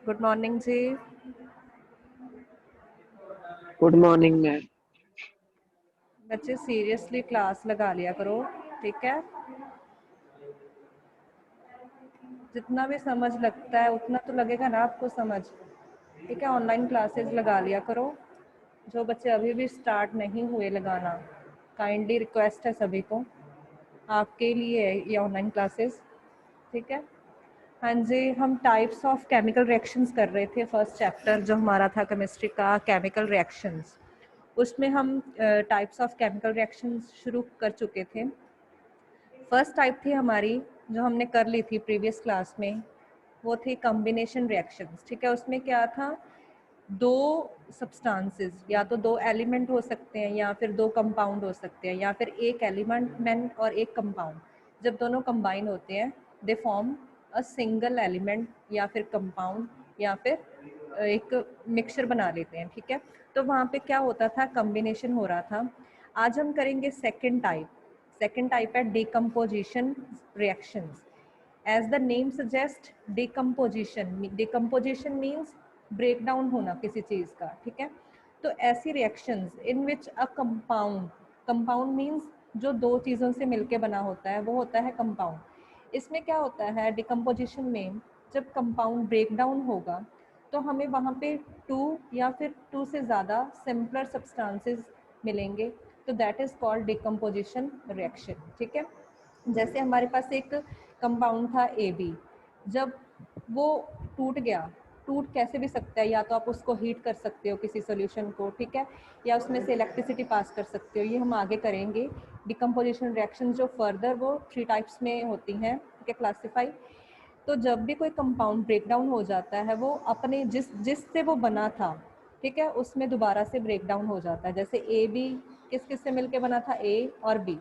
Good morning जी। Good morning ma'am. बच्चे seriously class लगा लिया करो, ठीक है। जितना भी समझ लगता है उतना तो लगेगा ना आपको समझ, ठीक है। ऑनलाइन क्लासेस लगा लिया करो। जो बच्चे अभी भी स्टार्ट नहीं हुए लगाना, काइंडली रिक्वेस्ट है सभी को, आपके लिए है ये ऑनलाइन क्लासेस, ठीक है। हाँ जी, हम टाइप्स ऑफ केमिकल रिएक्शंस कर रहे थे। फर्स्ट चैप्टर जो हमारा था केमिस्ट्री का, केमिकल रिएक्शंस, उसमें हम टाइप्स ऑफ केमिकल रिएक्शंस शुरू कर चुके थे। फर्स्ट टाइप थी हमारी जो हमने कर ली थी प्रीवियस क्लास में, वो थी कॉम्बिनेशन रिएक्शंस, ठीक है। उसमें क्या था, दो सब्सटेंसेस या तो दो एलिमेंट हो सकते हैं या फिर दो कंपाउंड हो सकते हैं या फिर एक एलिमेंट और एक कंपाउंड, जब दोनों कंबाइन होते हैं they form a single element या फिर कंपाउंड या फिर एक मिक्सचर बना लेते हैं, ठीक है। तो वहाँ पे क्या होता था, कॉम्बिनेशन हो रहा था। आज हम करेंगे सेकेंड टाइप। सेकेंड टाइप है decomposition reactions. As the name suggest, decomposition means break down होना किसी चीज़ का, ठीक है। तो ऐसी reactions in which a compound, compound means जो दो चीज़ों से मिलके बना होता है वो होता है कंपाउंड। इसमें क्या होता है डिकम्पोजिशन में, जब कंपाउंड ब्रेक डाउन होगा तो हमें वहाँ पे टू या फिर टू से ज़्यादा सिंपलर सब्सटेंसेस मिलेंगे, तो that is called decomposition reaction, ठीक है। जैसे हमारे पास एक कंपाउंड था AB, जब वो टूट गया, टूट कैसे भी सकता है, या तो आप उसको हीट कर सकते हो किसी सॉल्यूशन को, ठीक है, या उसमें से इलेक्ट्रिसिटी पास कर सकते हो। ये हम आगे करेंगे। डिकम्पोजिशन रिएक्शन जो फर्दर वो 3 टाइप्स में होती हैं, ठीक है, क्लासीफाई। तो जब भी कोई कंपाउंड ब्रेक डाउन हो जाता है वो अपने जिससे वो बना था, ठीक है, उसमें दोबारा से ब्रेक डाउन हो जाता है। जैसे AB किस किस से मिलके बना था, A और B,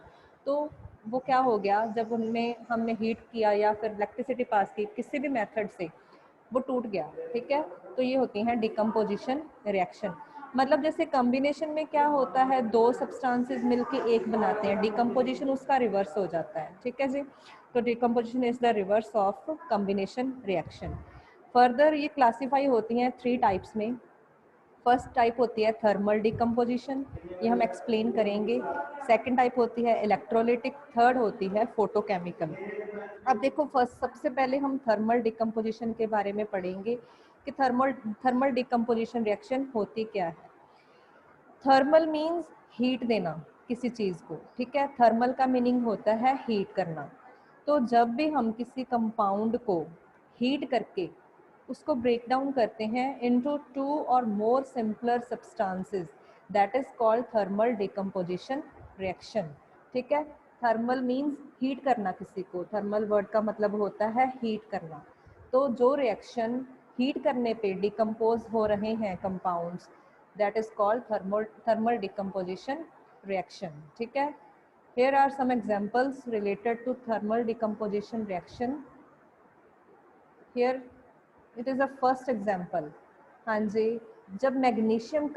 तो वो क्या हो गया, जब उनमें हमने हीट किया या फिर इलेक्ट्रिसिटी पास की किसी भी मेथड से, वो टूट गया, ठीक है। तो ये होती हैं डिकम्पोजिशन रिएक्शन। मतलब जैसे कॉम्बिनेशन में क्या होता है, दो सब्सटेंसेस मिलके एक बनाते हैं, डिकम्पोजिशन उसका रिवर्स हो जाता है, ठीक है जी। तो decomposition is the reverse of combination reaction. Further ये क्लासीफाई होती हैं 3 टाइप्स में। फर्स्ट टाइप होती है थर्मल डिकम्पोजिशन, ये हम एक्सप्लेन करेंगे। सेकंड टाइप होती है इलेक्ट्रोलिटिक, थर्ड होती है फोटोकेमिकल। अब देखो, फर्स्ट सबसे पहले हम थर्मल डिकम्पोजिशन के बारे में पढ़ेंगे कि थर्मल डिकम्पोजिशन रिएक्शन होती क्या है। थर्मल मीन्स हीट देना किसी चीज़ को, ठीक है। थर्मल का मीनिंग होता है हीट करना। तो जब भी हम किसी कंपाउंड को हीट करके उसको ब्रेक डाउन करते हैं इनटू 2 और more simpler substances, that is called thermal decomposition reaction, ठीक है। थर्मल मीन्स हीट करना किसी को, थर्मल वर्ड का मतलब होता है हीट करना। तो जो रिएक्शन हीट करने पे डिकम्पोज हो रहे हैं compounds, that is called thermal decomposition reaction, ठीक है। Here are some examples related to thermal decomposition reaction. Here it is a first example। हाँ जी, जब मैग्नीशियम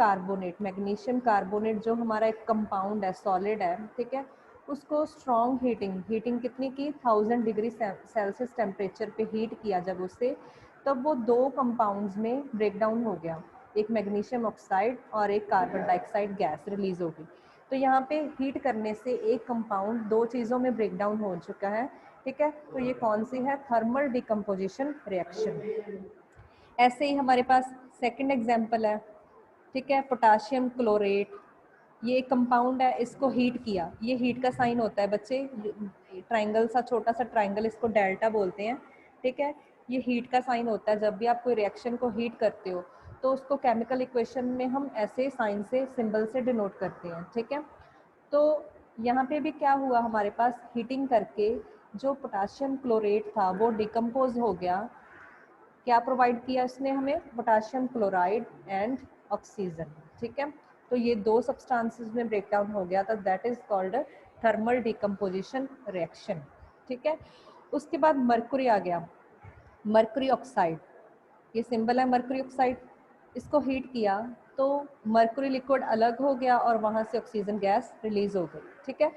कार्बोनेट जो हमारा एक कंपाउंड है, सॉलिड है, ठीक है, उसको स्ट्रॉन्ग हीटिंग कितनी की, 1000 डिग्री सेल्सियस टेम्परेचर पे हीट किया जब उसे, तब वो दो कंपाउंड्स में ब्रेक डाउन हो गया, एक मैग्नीशियम ऑक्साइड और एक कार्बन डाइऑक्साइड गैस रिलीज होगी। तो यहाँ पे हीट करने से एक कंपाउंड दो चीज़ों में ब्रेक डाउन हो चुका है, ठीक है। तो ये कौन सी है, थर्मल डिकम्पोजिशन रिएक्शन। ऐसे ही हमारे पास सेकंड एग्जांपल है, ठीक है, पोटाशियम क्लोरेट। ये एक कंपाउंड है, इसको हीट किया, ये हीट का साइन होता है बच्चे, ट्राइंगल सा, छोटा सा ट्राइंगल, इसको डेल्टा बोलते हैं, ठीक है। ये हीट का साइन होता है। जब भी आप कोई रिएक्शन को हीट करते हो तो उसको केमिकल इक्वेशन में हम ऐसे साइन से, सिंबल से डिनोट करते हैं, ठीक है। तो यहाँ पे भी क्या हुआ, हमारे पास हीटिंग करके जो पोटाशियम क्लोरेट था वो डिकम्पोज हो गया। क्या प्रोवाइड किया इसने हमें, पोटाशियम क्लोराइड एंड ऑक्सीजन, ठीक है। तो ये दो सब्सटेंसेस में ब्रेक डाउन हो गया था, that is called thermal decomposition reaction, ठीक है। उसके बाद मरकुरी आ गया, मरकुरी ऑक्साइड, ये सिंबल है मरकुरी ऑक्साइड। इसको हीट किया तो मरकुरी लिक्विड अलग हो गया और वहाँ से ऑक्सीजन गैस रिलीज हो गई, ठीक है।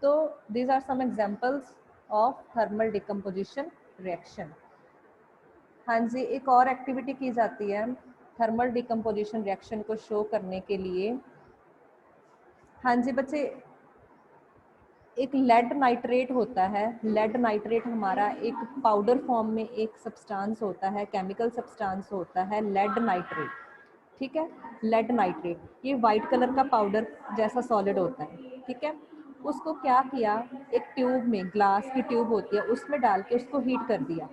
तो these are some examples of thermal decomposition reaction. हाँ जी, एक और एक्टिविटी की जाती है थर्मल डिकम्पोजिशन रिएक्शन को शो करने के लिए। हाँ जी बच्चे, एक लेड नाइट्रेट होता है। लेड नाइट्रेट हमारा एक पाउडर फॉर्म में एक सब्सटेंस होता है, केमिकल सब्सटेंस होता है लेड नाइट्रेट, ठीक है। लेड नाइट्रेट ये वाइट कलर का पाउडर जैसा सॉलिड होता है, ठीक है। उसको क्या किया, एक ट्यूब में, ग्लास की ट्यूब होती है, उसमें डाल के उसको हीट कर दिया।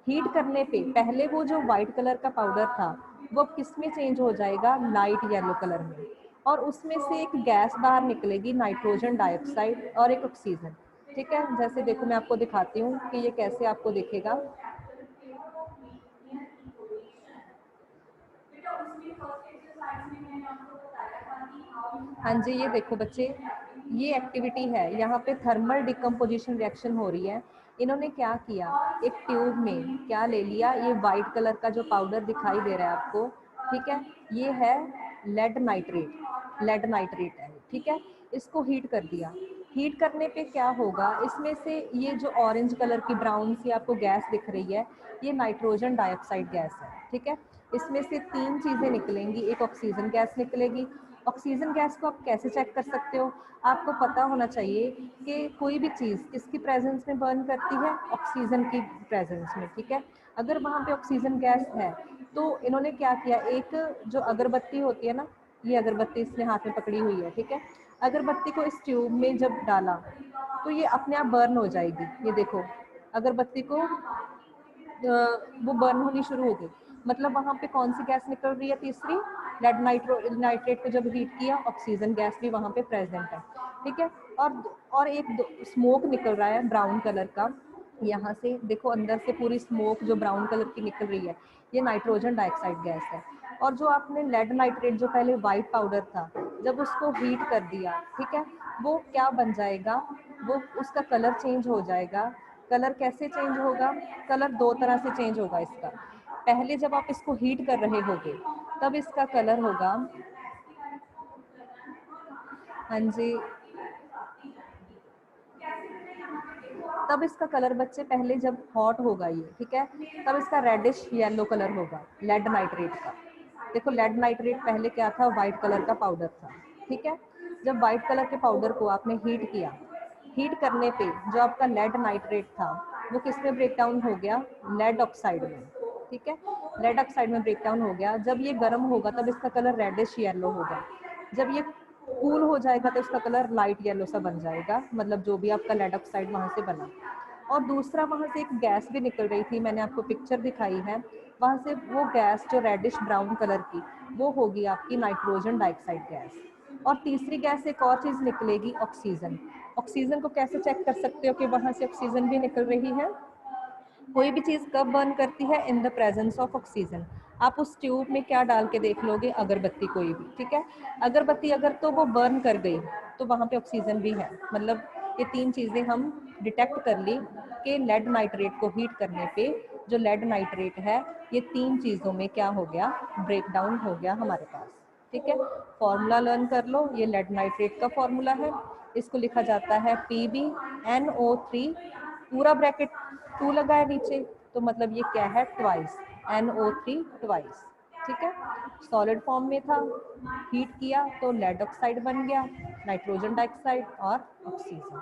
हीट करने पे पहले वो जो वाइट कलर का पाउडर था वो किस में चेंज हो जाएगा, लाइट येलो कलर में, और उसमें से एक गैस बाहर निकलेगी, नाइट्रोजन डाइऑक्साइड और एक ऑक्सीजन, ठीक है। जैसे देखो मैं आपको दिखाती हूँ कि ये कैसे आपको दिखेगा। हाँ जी, ये देखो बच्चे, ये एक्टिविटी है, यहाँ पे थर्मल डिकम्पोजिशन रिएक्शन हो रही है। इन्होंने क्या किया, एक ट्यूब में क्या ले लिया, ये वाइट कलर का जो पाउडर दिखाई दे रहा है आपको, ठीक है, ये है लेड नाइट्रेट, लेड नाइट्रेट है, ठीक है। इसको हीट कर दिया। हीट करने पे क्या होगा, इसमें से ये जो ऑरेंज कलर की ब्राउन सी आपको गैस दिख रही है, ये नाइट्रोजन डाइऑक्साइड गैस है, ठीक है। इसमें से 3 चीज़ें निकलेंगी, एक ऑक्सीजन गैस निकलेगी। ऑक्सीजन गैस को आप कैसे चेक कर सकते हो, आपको पता होना चाहिए कि कोई भी चीज़ किसकी प्रेजेंस में बर्न करती है, ऑक्सीजन की प्रेजेंस में, ठीक है। अगर वहाँ पे ऑक्सीजन गैस है तो इन्होंने क्या किया, एक जो अगरबत्ती होती है ना, ये अगरबत्ती इसने हाथ में पकड़ी हुई है, ठीक है। अगरबत्ती को इस ट्यूब में जब डाला तो ये अपने आप बर्न हो जाएगी। ये देखो, अगरबत्ती को वो बर्न होनी शुरू हो गई, मतलब वहाँ पे कौन सी गैस निकल रही है, तीसरी, लेड नाइट्रेट को जब हीट किया, ऑक्सीजन गैस भी वहाँ पे प्रेजेंट है, ठीक है। और एक स्मोक निकल रहा है ब्राउन कलर का, यहाँ से देखो अंदर से पूरी स्मोक जो ब्राउन कलर की निकल रही है, ये नाइट्रोजन डाइऑक्साइड गैस है। और जो आपने लेड नाइट्रेट जो पहले वाइट पाउडर था, जब उसको हीट कर दिया, ठीक है, वो क्या बन जाएगा, वो उसका कलर चेंज हो जाएगा। कलर कैसे चेंज होगा, कलर 2 तरह से चेंज होगा इसका। पहले जब आप इसको हीट कर रहे होगे तब इसका कलर होगा, हाँ जी, तब इसका कलर बच्चे पहले जब हॉट होगा ये, ठीक है, तब इसका रेडिश येलो कलर होगा लेड नाइट्रेट का। देखो लेड नाइट्रेट पहले क्या था, वाइट कलर का पाउडर था, ठीक है। जब वाइट कलर के पाउडर को आपने हीट किया, हीट करने पे जो आपका लेड नाइट्रेट था वो किस में ब्रेक डाउन हो गया, लेड ऑक्साइड में, ठीक है। लेड ऑक्साइड में ब्रेक डाउन हो गया। जब ये गर्म होगा तब इसका कलर रेडिश येलो होगा। जब ये कूल हो जाएगा तो इसका कलर लाइट येलो सा बन जाएगा, मतलब जो भी आपका लेड ऑक्साइड वहाँ से बना। और दूसरा वहाँ से एक गैस भी निकल रही थी, मैंने आपको पिक्चर दिखाई है, वहाँ से वो गैस जो रेडिश ब्राउन कलर की, वो होगी आपकी नाइट्रोजन डाइऑक्साइड गैस। और तीसरी गैस एक और चीज़ निकलेगी, ऑक्सीजन। ऑक्सीजन को कैसे चेक कर सकते हो कि वहाँ से ऑक्सीजन भी निकल रही है, कोई भी चीज़ कब बर्न करती है, in the presence of oxygen. आप उस ट्यूब में क्या डाल के देख लोगे, अगरबत्ती कोई भी, ठीक है, अगरबत्ती अगर तो वो बर्न कर गई तो वहाँ पे ऑक्सीजन भी है। मतलब ये 3 चीज़ें हम डिटेक्ट कर ली कि लेड नाइट्रेट को हीट करने पे जो लेड नाइट्रेट है, ये 3 चीज़ों में क्या हो गया, ब्रेक डाउन हो गया हमारे पास, ठीक है। फॉर्मूला लर्न कर लो, ये लेड नाइट्रेट का फॉर्मूला है, इसको लिखा जाता है PbNO3, पूरा ब्रैकेट 2 लगा है नीचे, तो मतलब ये क्या है, ट्वाइस, NO3 ट्वाइस, ठीक है। सॉलिड फॉर्म में था, हीट किया तो लेड ऑक्साइड बन गया, नाइट्रोजन डाइऑक्साइड और ऑक्सीजन,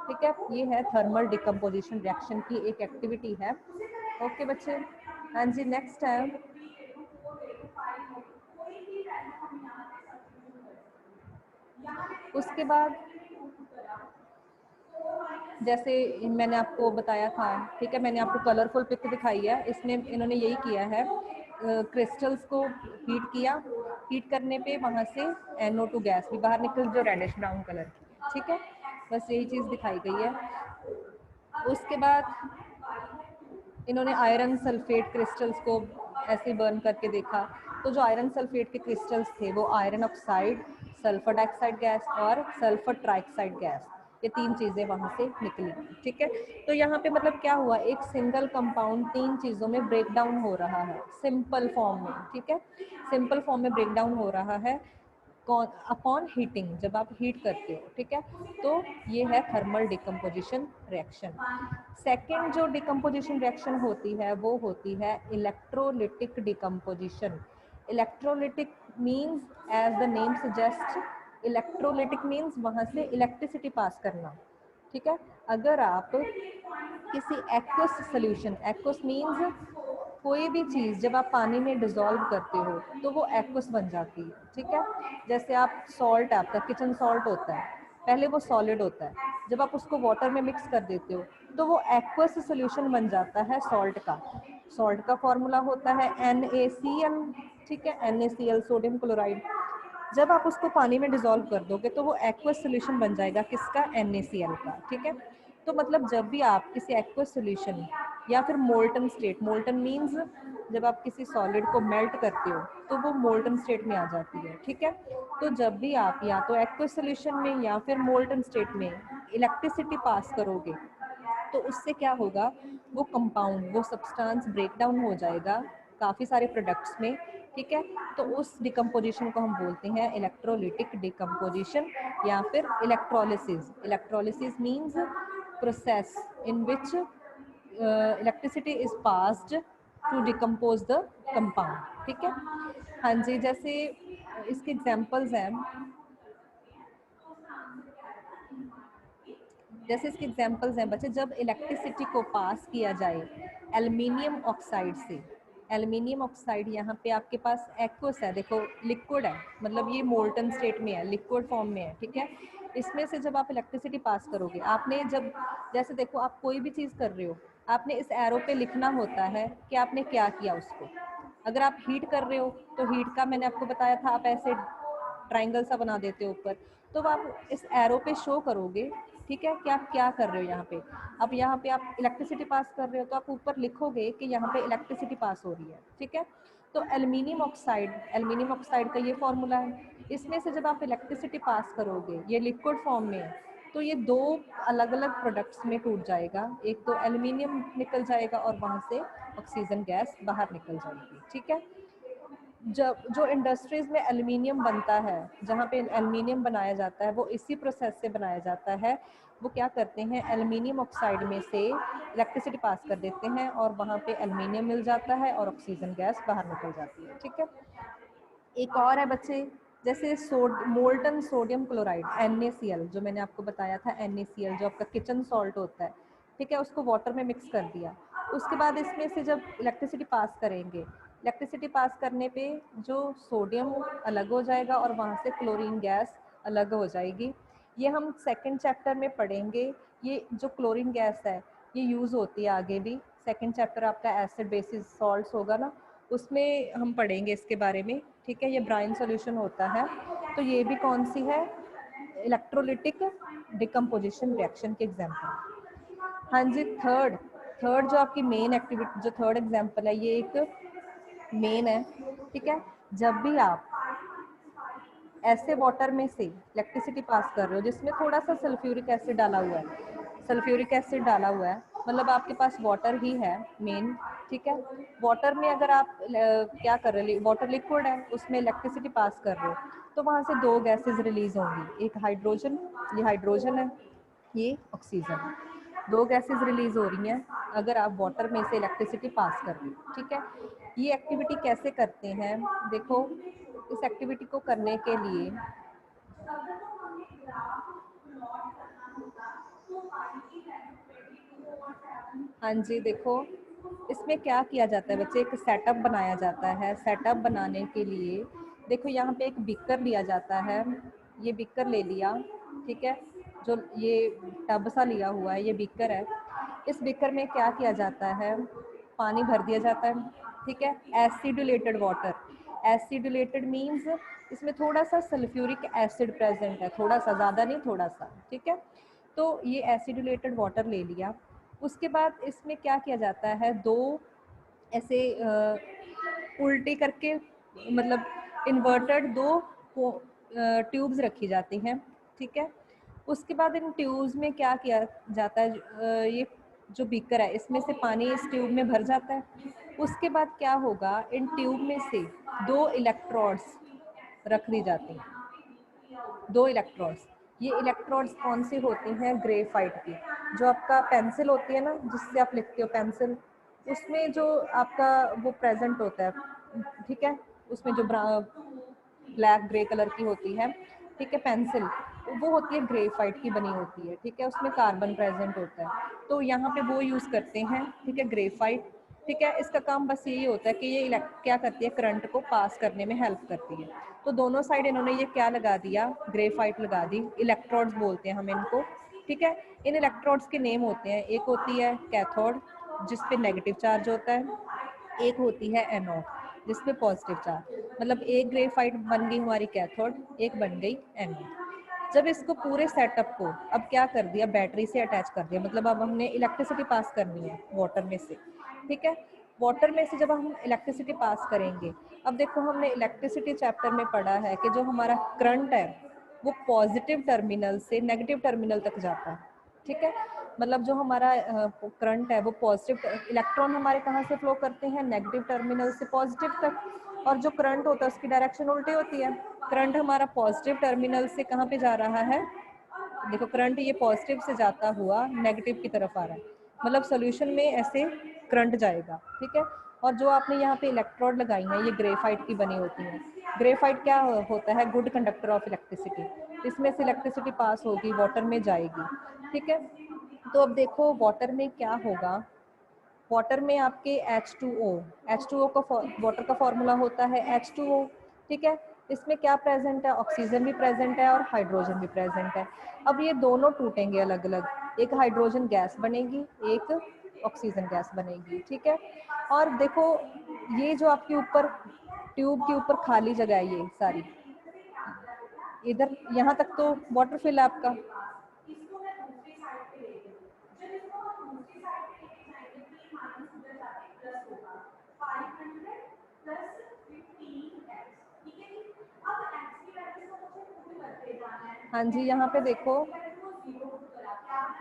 ठीक है। ये है थर्मल डिकम्पोजिशन रिएक्शन की एक एक्टिविटी है। ओके बच्चे, हाँ जी, नेक्स्ट है, उसके बाद जैसे मैंने आपको बताया था, ठीक है, मैंने आपको कलरफुल पिक दिखाई है, इसमें इन्होंने यही किया है, क्रिस्टल्स को हीट किया, हीट करने पे वहाँ से NO2 गैस भी बाहर निकल, जो रेडिश ब्राउन कलर की, ठीक है। बस यही चीज़ दिखाई गई है। उसके बाद इन्होंने आयरन सल्फेट क्रिस्टल्स को ऐसे बर्न करके देखा, तो जो आयरन सल्फेट के क्रिस्टल्स थे वो iron oxide, sulphur dioxide gas और सल्फर ट्राइऑक्साइड गैस, ये 3 चीज़ें वहाँ से निकली, ठीक है। तो यहाँ पे मतलब क्या हुआ, एक सिंगल कंपाउंड 3 चीज़ों में ब्रेक डाउन हो रहा है सिंपल फॉर्म में, ठीक है, सिंपल फॉर्म में ब्रेक डाउन हो रहा है। अपॉन हीटिंग, जब आप हीट करते हो, ठीक है, तो ये है थर्मल डिकम्पोजिशन रिएक्शन। सेकेंड जो डिकम्पोजिशन रिएक्शन होती है वो होती है electrolytic decomposition. Electrolytic means, as the name suggest, electrolytic means वहाँ से इलेक्ट्रिसिटी पास करना, ठीक है। अगर आप किसी एक्वस सोल्यूशन, एक्वस मीन्स कोई भी चीज़ जब आप पानी में डिज़ोल्व करते हो तो वो एक्वस बन जाती है, ठीक है। जैसे आप सॉल्ट, आपका किचन सॉल्ट होता है, पहले वो सॉलिड होता है, जब आप उसको वाटर में मिक्स कर देते हो तो वो एक्वस सोल्यूशन बन जाता है सॉल्ट का। सॉल्ट का फॉर्मूला होता है NaCl, ठीक है, NaCl सोडियम क्लोराइड। जब आप उसको पानी में डिज़ोल्व कर दोगे तो वो एक्वस सोल्यूशन बन जाएगा, किसका, NaCl का, ठीक है। तो मतलब जब भी आप किसी एक्वस सोल्यूशन या फिर मोल्टन स्टेट, मोल्टन मीन्स जब आप किसी सॉलिड को मेल्ट करते हो तो वो मोल्टन स्टेट में आ जाती है, ठीक है। तो जब भी आप या तो एक्वस सोल्यूशन में या फिर मोल्टन स्टेट में इलेक्ट्रिसिटी पास करोगे तो उससे क्या होगा, वो कंपाउंड, वो सब्सटेंस ब्रेक डाउन हो जाएगा काफ़ी सारे प्रोडक्ट्स में, ठीक है। तो उस डिकम्पोजिशन को हम बोलते हैं इलेक्ट्रोलिटिक डिकम्पोजिशन या फिर electrolysis. Electrolysis means process in which electricity is passed to decompose the compound, ठीक है। हाँ जी, जैसे इसके एग्जांपल्स हैं, जैसे इसके एग्जांपल्स हैं बच्चे, जब इलेक्ट्रिसिटी को पास किया जाए एल्युमिनियम ऑक्साइड से, एल्युमिनियम ऑक्साइड यहाँ पे आपके पास एक्वस है, देखो लिक्विड है, मतलब ये मोल्टन स्टेट में है, लिक्विड फॉर्म में है, ठीक है। इसमें से जब आप इलेक्ट्रिसिटी पास करोगे, आपने जब, जैसे देखो आप कोई भी चीज़ कर रहे हो, आपने इस एरो पे लिखना होता है कि आपने क्या किया उसको। अगर आप हीट कर रहे हो तो हीट का मैंने आपको बताया था, आप ऐसे ट्राइंगल सा बना देते हो ऊपर, तो आप इस एरो पे शो करोगे, ठीक है, कि आप क्या कर रहे हो यहाँ पे। अब यहाँ पे आप इलेक्ट्रिसिटी पास कर रहे हो तो आप ऊपर लिखोगे कि यहाँ पे इलेक्ट्रिसिटी पास हो रही है, ठीक है। तो एल्युमिनियम ऑक्साइड का ये फॉर्मूला है। इसमें से जब आप इलेक्ट्रिसिटी पास करोगे, ये लिक्विड फॉर्म में है, तो ये दो अलग अलग प्रोडक्ट्स में टूट जाएगा, एक तो एल्युमिनियम निकल जाएगा और वहाँ से ऑक्सीजन गैस बाहर निकल जाएगी, ठीक है। जब जो इंडस्ट्रीज़ में एल्युमिनियम बनता है, जहाँ पे एल्युमिनियम बनाया जाता है, वो इसी प्रोसेस से बनाया जाता है। वो क्या करते हैं, एल्युमिनियम ऑक्साइड में से इलेक्ट्रिसिटी पास कर देते हैं और वहाँ पे एल्युमिनियम मिल जाता है और ऑक्सीजन गैस बाहर निकल जाती है, ठीक है। एक और है बच्चे, जैसे मोल्टन सोडियम क्लोराइड NaCl, जो मैंने आपको बताया था, NaCl जो आपका किचन सॉल्ट होता है, ठीक है, उसको वाटर में मिक्स कर दिया। उसके बाद इसमें से जब इलेक्ट्रिसिटी पास करेंगे, इलेक्ट्रिसिटी पास करने पे जो सोडियम अलग हो जाएगा और वहाँ से क्लोरीन गैस अलग हो जाएगी। ये हम सेकंड चैप्टर में पढ़ेंगे। ये जो क्लोरीन गैस है ये यूज़ होती है आगे भी। सेकंड चैप्टर आपका एसिड बेसिस सॉल्ट्स होगा ना, उसमें हम पढ़ेंगे इसके बारे में, ठीक है। ये ब्राइन सॉल्यूशन होता है। तो ये भी कौन सी है, इलेक्ट्रोलिटिक डिकम्पोजिशन रिएक्शन के एग्जाम्पल। हाँ जी, थर्ड थर्ड जो आपकी मेन एक्टिविटी, जो थर्ड एग्जाम्पल है, ये एक मेन है, ठीक है। जब भी आप ऐसे वाटर में से इलेक्ट्रिसिटी पास कर रहे हो जिसमें थोड़ा सा सल्फ्यूरिक एसिड डाला हुआ है, सल्फ्यूरिक एसिड डाला हुआ है, मतलब आपके पास वाटर ही है मेन, ठीक है। वाटर में अगर आप क्या कर रहे हो, वाटर लिक्विड है, उसमें इलेक्ट्रिसिटी पास कर रहे हो, तो वहाँ से दो गैसेस रिलीज होंगी, एक हाइड्रोजन, ये हाइड्रोजन है, ये ऑक्सीजन है। दो गैसेस रिलीज हो रही हैं अगर आप वाटर में से इलेक्ट्रिसिटी पास कर रहे हो, ठीक है। ये एक्टिविटी कैसे करते हैं, देखो इस एक्टिविटी को करने के लिए हाँ जी, देखो इसमें क्या किया जाता है बच्चे, एक सेटअप बनाया जाता है। सेटअप बनाने के लिए देखो यहाँ पे एक बीकर लिया जाता है, ये बीकर ले लिया, ठीक है। जो ये टब सा लिया हुआ है, ये बीकर है। इस बीकर में क्या किया जाता है, पानी भर दिया जाता है, ठीक है। एसिडुलेटेड वाटर, एसिडुलेटेड मीन्स इसमें थोड़ा सा सल्फ्यूरिक एसिड प्रेजेंट है, थोड़ा सा, ज़्यादा नहीं, थोड़ा सा, ठीक है। तो ये एसिडुलेटेड वाटर ले लिया। उसके बाद इसमें क्या किया जाता है, दो ऐसे उल्टी करके, मतलब इन्वर्टेड दो ट्यूब्स रखी जाती हैं, ठीक है। उसके बाद इन ट्यूब्स में क्या किया जाता है, ये जो बीकर है इसमें से पानी इस ट्यूब में भर जाता है। उसके बाद क्या होगा, इन ट्यूब में से दो इलेक्ट्रोड्स रख दी जाती हैं, दो इलेक्ट्रोड्स। ये इलेक्ट्रोड्स कौन सी होती हैं? ग्रेफाइट की। जो आपका पेंसिल होती है ना, जिससे आप लिखते हो पेंसिल, उसमें जो आपका वो प्रेजेंट होता है, ठीक है, उसमें जो ब्लैक ग्रे कलर की होती है, ठीक है, पेंसिल, वो होती है ग्रेफाइट की बनी होती है, ठीक है, उसमें कार्बन प्रेजेंट होता है। तो यहाँ पे वो यूज़ करते हैं, ठीक है, ग्रेफाइट। ठीक है, इसका काम बस यही होता है कि ये क्या करती है, करंट को पास करने में हेल्प करती है। तो दोनों साइड इन्होंने ये क्या लगा दिया, ग्रेफाइट लगा दी। इलेक्ट्रोड्स बोलते हैं हम इनको, ठीक है। इन इलेक्ट्रोड्स के नेम होते हैं, एक होती है कैथोड जिस पे नेगेटिव चार्ज होता है, एक होती है एनोड जिस पे पॉजिटिव चार्ज। मतलब एक ग्रेफाइट बन गई हमारी कैथोड, एक बन गई एनोड। जब इसको पूरे सेटअप को अब क्या कर दिया, बैटरी से अटैच कर दिया, मतलब अब हमने इलेक्ट्रिसिटी पास करनी है वाटर में से, ठीक है। वाटर में से जब हम इलेक्ट्रिसिटी पास करेंगे, अब देखो हमने इलेक्ट्रिसिटी चैप्टर में पढ़ा है कि जो हमारा करंट है वो पॉजिटिव टर्मिनल से नेगेटिव टर्मिनल तक जाता है, ठीक है। मतलब जो हमारा करंट है वो पॉजिटिव, इलेक्ट्रॉन हमारे कहाँ से फ्लो करते हैं, नेगेटिव टर्मिनल से पॉजिटिव तक। और जो करंट होता है उसकी डायरेक्शन उल्टी होती है। करंट हमारा पॉजिटिव टर्मिनल से कहाँ पे जा रहा है, देखो करंट ये पॉजिटिव से जाता हुआ नेगेटिव की तरफ आ रहा है, मतलब सोल्यूशन में ऐसे करंट जाएगा, ठीक है। और जो आपने यहाँ पे इलेक्ट्रोड लगाई है, ये ग्रेफाइट की बनी होती है। ग्रेफाइट क्या होता है, गुड कंडक्टर ऑफ इलेक्ट्रिसिटी। इसमें से इलेक्ट्रिसिटी पास होगी, वाटर में जाएगी, ठीक है। तो अब देखो वाटर में क्या होगा, वाटर में आपके H2O, H2O का वाटर का फॉर्मूला होता है H2O, ठीक है। इसमें क्या प्रेजेंट है, ऑक्सीजन भी प्रेजेंट है और हाइड्रोजन भी प्रेजेंट है। अब ये दोनों टूटेंगे अलग अलग, एक हाइड्रोजन गैस बनेगी, एक ऑक्सीजन गैस बनेगी, ठीक है। और देखो ये जो आपके ऊपर ट्यूब के ऊपर खाली जगह है, ये सारी इधर यहाँ तक तो वाटर फिल है आपका। हाँ जी, यहाँ पे देखो,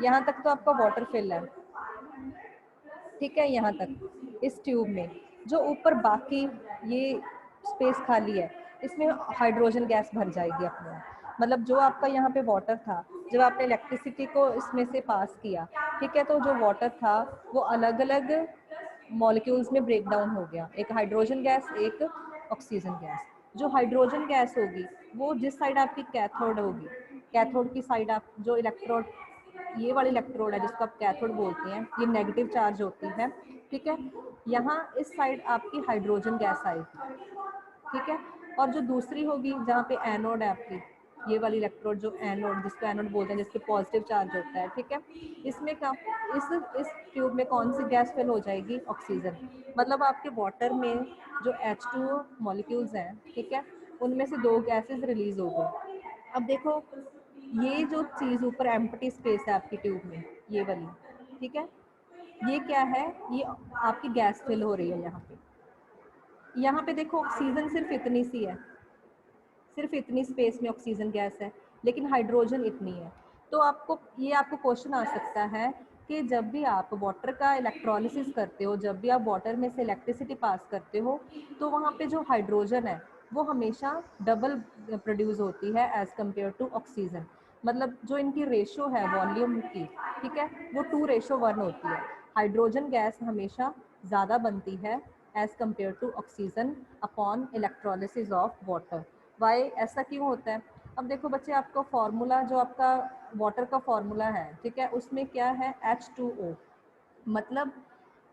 यहाँ तक तो आपका वाटर फिल है, ठीक है। यहाँ तक इस ट्यूब में, जो ऊपर बाकी ये स्पेस खाली है, इसमें हाइड्रोजन गैस भर जाएगी अपने आप। मतलब जो आपका यहाँ पे वाटर था, जब आपने इलेक्ट्रिसिटी को इसमें से पास किया, ठीक है, तो जो वाटर था वो अलग अलग मॉलिक्यूल्स में ब्रेक डाउन हो गया, एक हाइड्रोजन गैस, एक ऑक्सीजन गैस। जो हाइड्रोजन गैस होगी वो जिस साइड आपकी कैथोड होगी, कैथोड की साइड आप जो इलेक्ट्रोड, ये वाली इलेक्ट्रोड है जिसको आप कैथोड बोलते हैं, ये नेगेटिव चार्ज होती है, ठीक है। यहाँ इस साइड आपकी हाइड्रोजन गैस आएगी, ठीक है। और जो दूसरी होगी जहाँ पे एनोड है आपकी, ये वाली इलेक्ट्रोड जो एनोड, जिसको एनोड बोलते हैं, जिसपे पॉजिटिव चार्ज होता है, ठीक है। इसमें क्या, इस ट्यूब में कौन सी गैस फिल हो जाएगी, ऑक्सीजन। मतलब आपके वाटर में जो H2O मॉलिक्यूल्स हैं, ठीक है, उनमें से दो गैसेस रिलीज हो गई। अब देखो ये जो चीज़ ऊपर एम्प्टी स्पेस है आपकी ट्यूब में, ये वाली, ठीक है, ये क्या है, ये आपकी गैस फिल हो रही है यहाँ पे। यहाँ पे देखो ऑक्सीजन सिर्फ इतनी सी है, सिर्फ इतनी स्पेस में ऑक्सीजन गैस है, लेकिन हाइड्रोजन इतनी है। तो आपको क्वेश्चन आ सकता है कि जब भी आप वाटर का इलेक्ट्रोलिसिस करते हो, जब भी आप वाटर में से इलेक्ट्रिसिटी पास करते हो, तो वहाँ पे जो हाइड्रोजन है वो हमेशा डबल प्रोड्यूस होती है एज़ कम्पेयर टू ऑक्सीजन। मतलब जो इनकी रेशो है वॉल्यूम की, ठीक है, वो 2:1 होती है। हाइड्रोजन गैस हमेशा ज़्यादा बनती है as compare to oxygen upon electrolysis of water. Why ऐसा क्यों होता है? अब देखो बच्चे, आपका फॉर्मूला जो आपका वाटर का फॉर्मूला है, ठीक है, उसमें क्या है, H2O। मतलब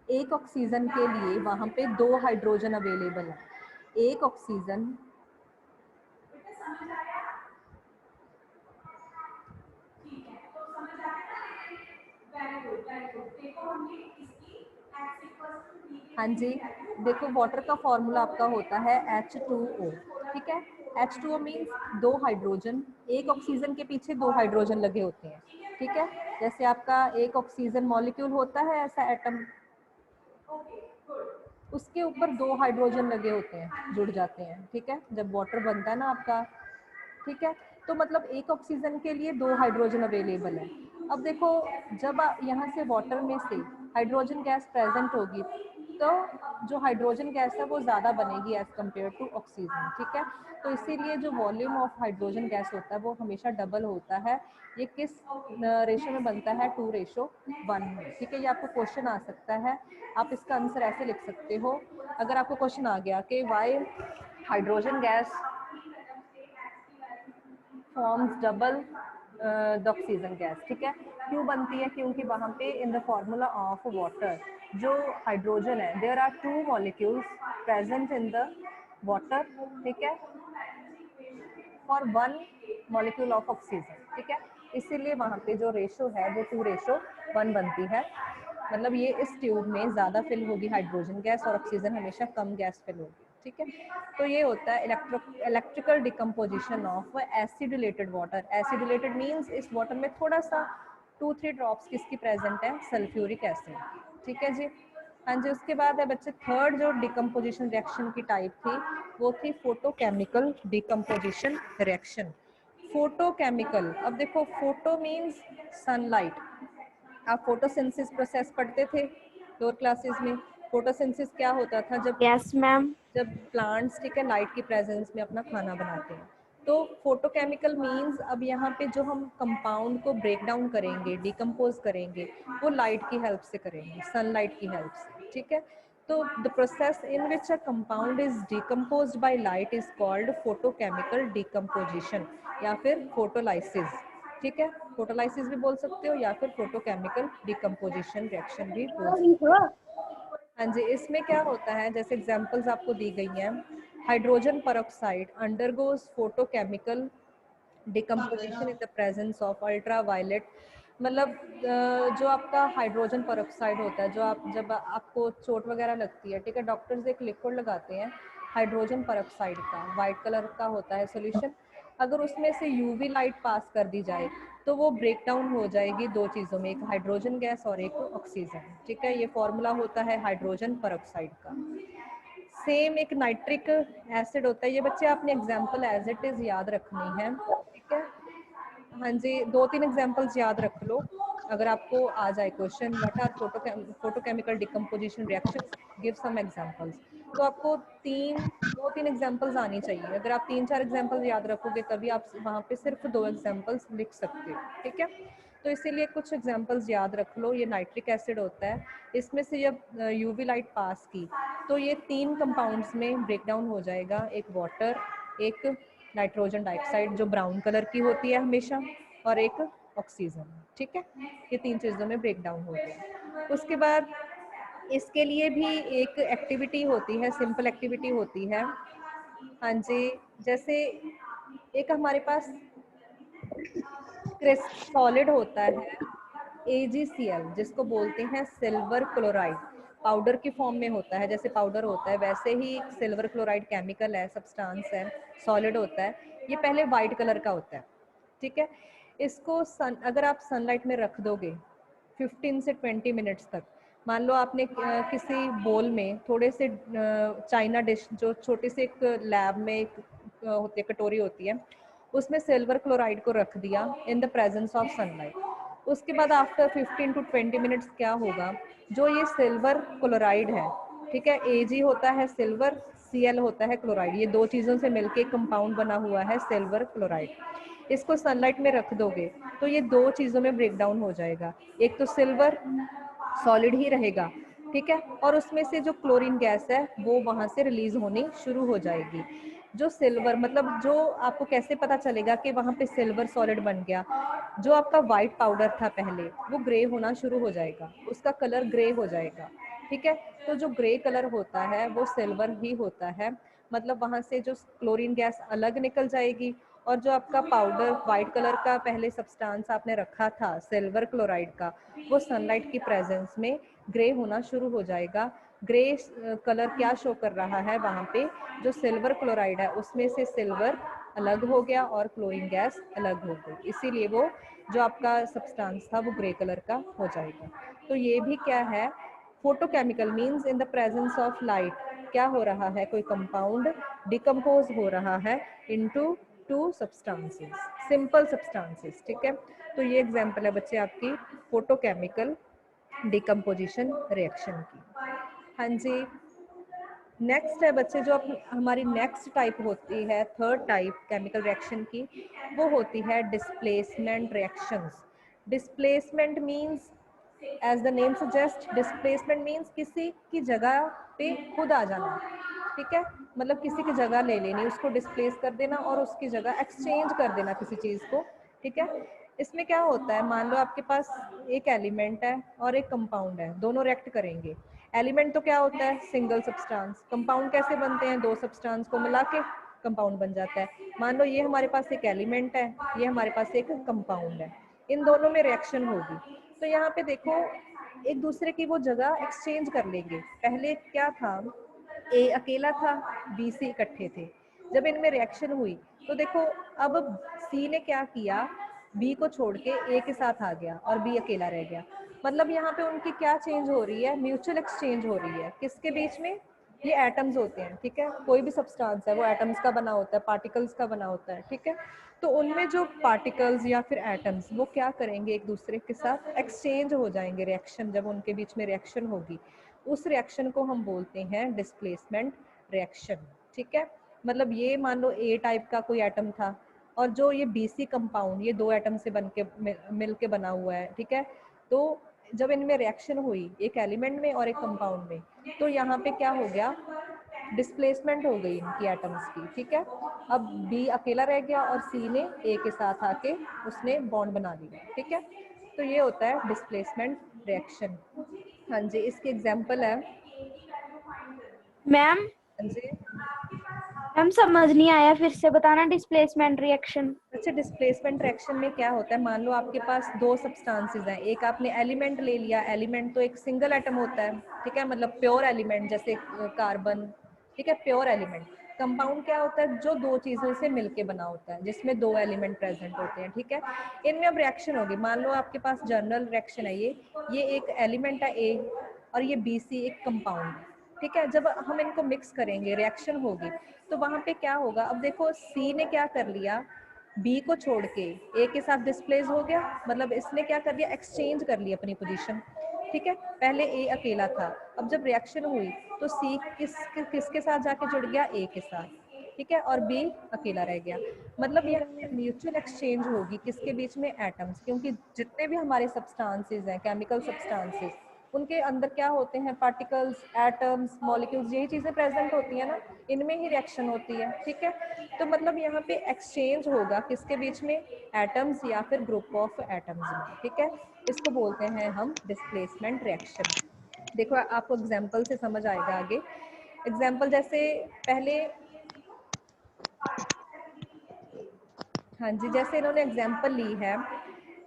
एक ऑक्सीजन के लिए वहाँ पे दो हाइड्रोजन अवेलेबल है, एक ऑक्सीजन, हाँ जी, देखो वाटर का फॉर्मूला आपका होता है H2O, ठीक है। H2O मीन्स दो हाइड्रोजन, एक ऑक्सीजन के पीछे दो हाइड्रोजन लगे होते हैं, ठीक है। जैसे आपका एक ऑक्सीजन मॉलिक्यूल होता है ऐसा एटम, उसके ऊपर दो हाइड्रोजन लगे होते हैं, जुड़ जाते हैं, ठीक है, जब वाटर बनता है ना आपका, ठीक है। तो मतलब एक ऑक्सीजन के लिए दो हाइड्रोजन अवेलेबल है। अब देखो जब यहाँ से वाटर में से हाइड्रोजन गैस प्रेजेंट होगी, तो जो हाइड्रोजन गैस है वो ज़्यादा बनेगी एज कम्पेयर टू ऑक्सीजन, ठीक है। तो इसीलिए जो वॉल्यूम ऑफ हाइड्रोजन गैस होता है वो हमेशा डबल होता है। ये किस रेशो में बनता है? 2:1 में, ठीक है। ये आपको क्वेश्चन आ सकता है, आप इसका आंसर ऐसे लिख सकते हो। अगर आपको क्वेश्चन आ गया कि why hydrogen gas forms double the oxygen gas, ठीक है। क्यों बनती है? क्योंकि वहाँ पे in the formula of water जो हाइड्रोजन है, there are 2 molecules present in the water, ठीक है, फॉर 1 मॉलिक्यूल ऑफ ऑक्सीजन, ठीक है। इसीलिए वहाँ पे जो रेशो है वो 2:1 बनती है। मतलब ये इस ट्यूब में ज़्यादा फिल होगी हाइड्रोजन गैस और ऑक्सीजन हमेशा कम गैस फिल होगी, ठीक है। तो ये होता है electrical decomposition of acidulated water. Acidulated means इस वाटर में थोड़ा सा 2-3 ड्रॉप्स किसकी प्रेजेंट है? सल्फ्यूरिक एसिड, ठीक है जी। हाँ जी। उसके बाद है बच्चे थर्ड जो डिकम्पोजिशन रिएक्शन की टाइप थी वो थी फोटोकेमिकल डिकम्पोजिशन रिएक्शन। फोटोकेमिकल, अब देखो फोटो मीन्स सनलाइट। आप फोटोसिंथेसिस प्रोसेस पढ़ते थे लोअर क्लासेस में। फोटोसिंथेसिस क्या होता था? Yes ma'am. जब प्लांट्स, ठीक है, लाइट की प्रेजेंस में अपना खाना बनाते हैं। तो फोटोकेमिकल मींस अब यहाँ पे जो हम कंपाउंड को ब्रेक डाउन करेंगे, डिकम्पोज करेंगे, वो लाइट की हेल्प से करेंगे, सनलाइट की हेल्प से, ठीक है। तो the process in which a compound is decomposed by light is called photochemical decomposition या फिर फोटोलाइसिस, ठीक है। फोटोलाइसिस भी बोल सकते हो या फिर फोटोकेमिकल डिकम्पोजिशन रिएक्शन भी बोल सकते हो। हाँ जी। इसमें क्या होता है, जैसे एग्जांपल्स आपको दी गई हैं, hydrogen peroxide undergoes photochemical decomposition in the presence of ultraviolet. मतलब जो आपका हाइड्रोजन परऑक्साइड होता है, जो आप जब आपको चोट वगैरह लगती है, ठीक है, डॉक्टर्स एक लिक्विड लगाते हैं हाइड्रोजन परऑक्साइड का, वाइट कलर का होता है सॉल्यूशन। अगर उसमें से यूवी लाइट पास कर दी जाए तो वो ब्रेक डाउन हो जाएगी 2 चीज़ों में, एक हाइड्रोजन गैस और एक ऑक्सीजन, ठीक है। ये फॉर्मूला होता है हाइड्रोजन परऑक्साइड का। सेम एक नाइट्रिक एसिड होता है। ये बच्चे आपने एग्जाम्पल एज इट इज याद रखनी है, ठीक है। हाँ जी। 2-3 एग्जाम्पल्स याद रख लो अगर आपको आ जाए question, what are photochemical decomposition reactions, give some examples. तो आपको 2-3 एग्जाम्पल्स आनी चाहिए। अगर आप 3-4 एग्जाम्पल्स याद रखोगे तभी आप वहाँ पे सिर्फ 2 एग्जाम्पल्स लिख सकते हो, ठीक है। तो इसीलिए कुछ एग्जाम्पल्स याद रख लो। ये नाइट्रिक एसिड होता है, इसमें से जब यूवी लाइट पास की तो ये 3 कंपाउंड्स में ब्रेक डाउन हो जाएगा, एक वाटर, एक नाइट्रोजन डाइऑक्साइड जो ब्राउन कलर की होती है हमेशा, और एक ऑक्सीजन, ठीक है। ये 3 चीज़ों में ब्रेक डाउन हो गया। उसके बाद इसके लिए भी एक एक्टिविटी होती है, सिंपल एक्टिविटी होती है। हाँ जी। जैसे एक हमारे पास सॉलिड होता है AgCl, जिसको बोलते हैं सिल्वर क्लोराइड, पाउडर की फॉर्म में होता है। जैसे पाउडर होता है वैसे ही सिल्वर क्लोराइड केमिकल है, सब्सटेंस है, सॉलिड होता है। ये पहले वाइट कलर का होता है, ठीक है। इसको अगर आप सनलाइट में रख दोगे 15 से 20 मिनट्स तक, मान लो आपने किसी बोल में थोड़े से चाइना डिश, जो छोटी सी एक लैब में एक होती है, कटोरी होती है, उसमें सिल्वर क्लोराइड को रख दिया in the presence of sunlight. उसके बाद आफ्टर 15 to 20 मिनट्स क्या होगा, जो ये सिल्वर क्लोराइड है, ठीक है, Ag होता है सिल्वर, Cl होता है क्लोराइड, ये 2 चीज़ों से मिलके कंपाउंड बना हुआ है सिल्वर क्लोराइड। इसको सनलाइट में रख दोगे तो ये 2 चीज़ों में ब्रेक डाउन हो जाएगा। एक तो सिल्वर सॉलिड ही रहेगा, ठीक है, और उसमें से जो क्लोरीन गैस है वो वहाँ से रिलीज होनी शुरू हो जाएगी। जो सिल्वर, मतलब जो आपको कैसे पता चलेगा कि वहाँ पे सिल्वर सॉलिड बन गया, जो आपका वाइट पाउडर था पहले वो ग्रे होना शुरू हो जाएगा, उसका कलर ग्रे हो जाएगा, ठीक है। तो जो ग्रे कलर होता है वो सिल्वर ही होता है। मतलब वहाँ से जो क्लोरीन गैस अलग निकल जाएगी, और जो आपका पाउडर वाइट कलर का पहले सब्सटेंस आपने रखा था सिल्वर क्लोराइड का, वो सनलाइट की प्रेजेंस में ग्रे होना शुरू हो जाएगा। ग्रे कलर क्या शो कर रहा है, वहाँ पे जो सिल्वर क्लोराइड है उसमें से सिल्वर अलग हो गया और क्लोरीन गैस अलग हो गई, इसीलिए वो जो आपका सब्सटेंस था वो ग्रे कलर का हो जाएगा। तो ये भी क्या है, photochemical means in the presence of light क्या हो रहा है, कोई कंपाउंड डिकम्पोज हो रहा है इनटू 2 सब्सटेंसेस, सिंपल सब्सटेंसेस, ठीक है। तो ये एग्जांपल है बच्चे आपकी फोटोकेमिकल डिकम्पोजिशन रिएक्शन की। हाँ जी, नेक्स्ट है बच्चे जो हमारी नेक्स्ट टाइप होती है, थर्ड टाइप केमिकल रिएक्शन की, वो होती है displacement reactions. Displacement means, as the name suggest, displacement means किसी की जगह पे खुद आ जाना, ठीक है। मतलब किसी की जगह ले लेनी, उसको डिस्प्लेस कर देना और उसकी जगह एक्सचेंज कर देना किसी चीज़ को, ठीक है। इसमें क्या होता है, मान लो आपके पास एक एलिमेंट है और एक कंपाउंड है, दोनों रिएक्ट करेंगे। एलिमेंट तो क्या होता है, सिंगल सब्सटेंस। कंपाउंड कैसे बनते हैं, दो सब्सटेंस को मिला के कंपाउंड बन जाता है। मान लो ये हमारे पास एक एलिमेंट है, ये हमारे पास एक कंपाउंड है, इन दोनों में रिएक्शन होगी। तो यहाँ पे देखो, एक दूसरे की वो जगह एक्सचेंज कर लेंगे। पहले क्या था, ए अकेला था, बी सी इकट्ठे थे। जब इनमें रिएक्शन हुई तो देखो, अब सी ने क्या किया, बी को छोड़ के ए के साथ आ गया और बी अकेला रह गया। मतलब यहाँ पे उनकी क्या चेंज हो रही है, म्यूचुअल एक्सचेंज हो रही है। किसके बीच में, ये एटम्स होते हैं, ठीक है। कोई भी सब्सटेंस है वो एटम्स का बना होता है, पार्टिकल्स का बना होता है, ठीक है। तो उनमें जो पार्टिकल्स या फिर एटम्स, वो क्या करेंगे, एक दूसरे के साथ एक्सचेंज हो जाएंगे। रिएक्शन, जब उनके बीच में रिएक्शन होगी, उस रिएक्शन को हम बोलते हैं डिस्प्लेसमेंट रिएक्शन, ठीक है। मतलब ये मान लो ए टाइप का कोई एटम था और जो ये बीसी कंपाउंड, ये दो एटम से बन के मिल के बना हुआ है, ठीक है। तो जब इनमें रिएक्शन हुई, एक एलिमेंट में और एक कंपाउंड में, तो यहाँ पे क्या हो गया, डिस्प्लेसमेंट हो गई इनकी एटम्स की, ठीक है। अब बी अकेला रह गया और सी ने ए के साथ आके उसने बॉन्ड बना लिया, ठीक है। तो ये होता है डिस्प्लेसमेंट रिएक्शन। हाँ जी, इसके एग्जांपल है। मैम हाँ जी, मैम समझ नहीं आया, फिर से बताना डिस्प्लेसमेंट रिएक्शन। अच्छा, डिस्प्लेसमेंट रिएक्शन में क्या होता है, मान लो आपके पास दो सब्सटेंसेस हैं, एक आपने एलिमेंट ले लिया। एलिमेंट तो एक सिंगल एटम होता है, ठीक है, मतलब प्योर एलिमेंट, जैसे कार्बन, ठीक है, प्योर एलिमेंट। कंपाउंड क्या होता है, जो दो चीज़ों से मिलके बना होता है, जिसमें दो एलिमेंट प्रेजेंट होते हैं, ठीक है। इनमें अब रिएक्शन होगी, मान लो आपके पास जनरल रिएक्शन है, ये एक एलिमेंट है ए और ये बी सी एक कंपाउंड है, ठीक है। जब हम इनको मिक्स करेंगे, रिएक्शन होगी, तो वहाँ पे क्या होगा, अब देखो सी ने क्या कर लिया, बी को छोड़ के ए के साथ डिस्प्लेस हो गया। मतलब इसने क्या कर दिया, एक्सचेंज कर लिया अपनी पोजीशन, ठीक है। पहले ए अकेला था, अब जब रिएक्शन हुई तो सी किसके साथ जाके जुड़ गया, ए के साथ, ठीक है, और बी अकेला रह गया। मतलब यहाँ म्यूचुअल एक्सचेंज होगी किसके बीच में, एटम्स। क्योंकि जितने भी हमारे सब्सटेंसेस हैं, केमिकल सब्सटेंसेस, उनके अंदर क्या होते हैं, पार्टिकल्स, एटम्स, मॉलिक्यूल्स, यही चीज़ें प्रेजेंट होती हैं ना, इनमें ही रिएक्शन होती है, ठीक है। तो मतलब यहाँ पे एक्सचेंज होगा किसके बीच में, एटम्स या फिर ग्रुप ऑफ एटम्स में, ठीक है। इसको बोलते हैं हम डिस्प्लेसमेंट रिएक्शन। देखो आपको एग्जाम्पल से समझ आएगा आगे। एग्जाम्पल जैसे पहले, हाँ जी, जैसे इन्होंने एग्जाम्पल ली है,